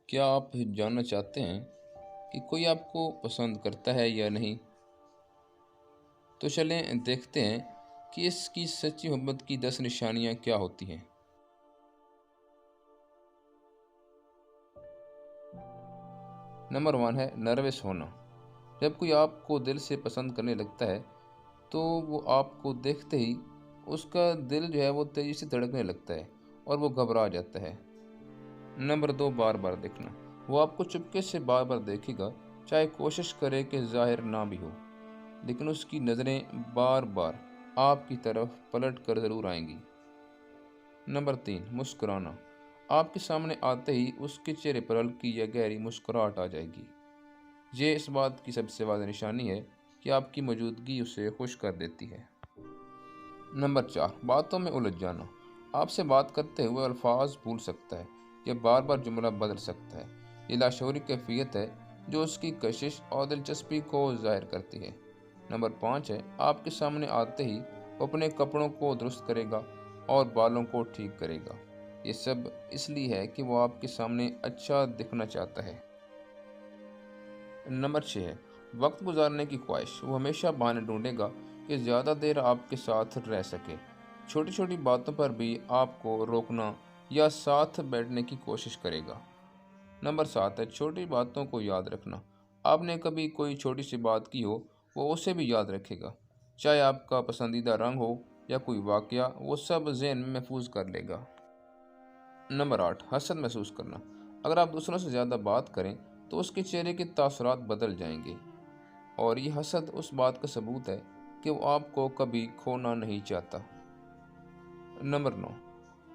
کیا آپ جاننا چاہتے ہیں کہ کوئی آپ کو پسند کرتا ہے یا نہیں؟ تو چلیں دیکھتے ہیں کہ اس کی سچی محبت کی 10 نشانیاں کیا ہوتی ہیں۔ نمبر 1 ہے نروس ہونا۔ جب کوئی آپ کو دل سے پسند کرنے لگتا ہے تو وہ آپ کو دیکھتے ہی اس کا دل جو ہے وہ تیزی سے دھڑکنے لگتا ہے اور وہ گھبرا جاتا ہے۔ نمبر 2 بار بار دیکھنا۔ وہ آپ کو چپکے سے بار بار دیکھے گا، چاہے کوشش کرے کہ ظاہر نہ بھی ہو، لیکن اس کی نظریں بار بار آپ کی طرف پلٹ کر ضرور آئیں گی۔ نمبر 3 مسکرانا۔ آپ کے سامنے آتے ہی اس کے چہرے پر ہلکی یا گہری مسکراہٹ آ جائے گی۔ یہ اس بات کی سب سے واضح نشانی ہے کہ آپ کی موجودگی اسے خوش کر دیتی ہے۔ نمبر 4 باتوں میں الجھ جانا۔ آپ سے بات کرتے ہوئے الفاظ بھول سکتا ہے یا بار بار جملہ بدل سکتا ہے۔ یہ لاشعوری کیفیت ہے جو اس کی کشش اور دلچسپی کو ظاہر کرتی ہے۔ نمبر 5 ہے آپ کے سامنے آتے ہی وہ اپنے کپڑوں کو درست کرے گا اور بالوں کو ٹھیک کرے گا۔ یہ سب اس لیے ہے کہ وہ آپ کے سامنے اچھا دکھنا چاہتا ہے۔ نمبر 6 ہے وقت گزارنے کی خواہش۔ وہ ہمیشہ بہانے ڈھونڈے گا کہ زیادہ دیر آپ کے ساتھ رہ سکے۔ چھوٹی چھوٹی باتوں پر بھی آپ کو روکنا یا ساتھ بیٹھنے کی کوشش کرے گا۔ نمبر 7 ہے چھوٹی باتوں کو یاد رکھنا۔ آپ نے کبھی کوئی چھوٹی سی بات کی ہو، وہ اسے بھی یاد رکھے گا، چاہے آپ کا پسندیدہ رنگ ہو یا کوئی واقعہ، وہ سب ذہن میں محفوظ کر لے گا۔ نمبر 8 حسد محسوس کرنا۔ اگر آپ دوسروں سے زیادہ بات کریں تو اس کے چہرے کے تاثرات بدل جائیں گے، اور یہ حسد اس بات کا ثبوت ہے کہ وہ آپ کو کبھی کھونا نہیں چاہتا۔ نمبر 9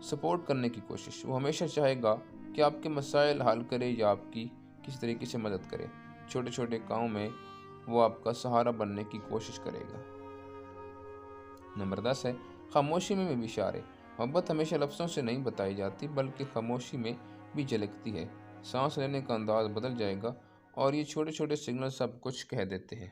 سپورٹ کرنے کی کوشش۔ وہ ہمیشہ چاہے گا کہ آپ کے مسائل حل کرے یا آپ کی کسی طریقے سے مدد کرے۔ چھوٹے چھوٹے کاموں میں وہ آپ کا سہارا بننے کی کوشش کرے گا۔ نمبر 10 ہے خاموشی میں بھی اشارے۔ محبت ہمیشہ لفظوں سے نہیں بتائی جاتی بلکہ خاموشی میں بھی جھلکتی ہے۔ سانس لینے کا انداز بدل جائے گا اور یہ چھوٹے چھوٹے سگنل سب کچھ کہہ دیتے ہیں۔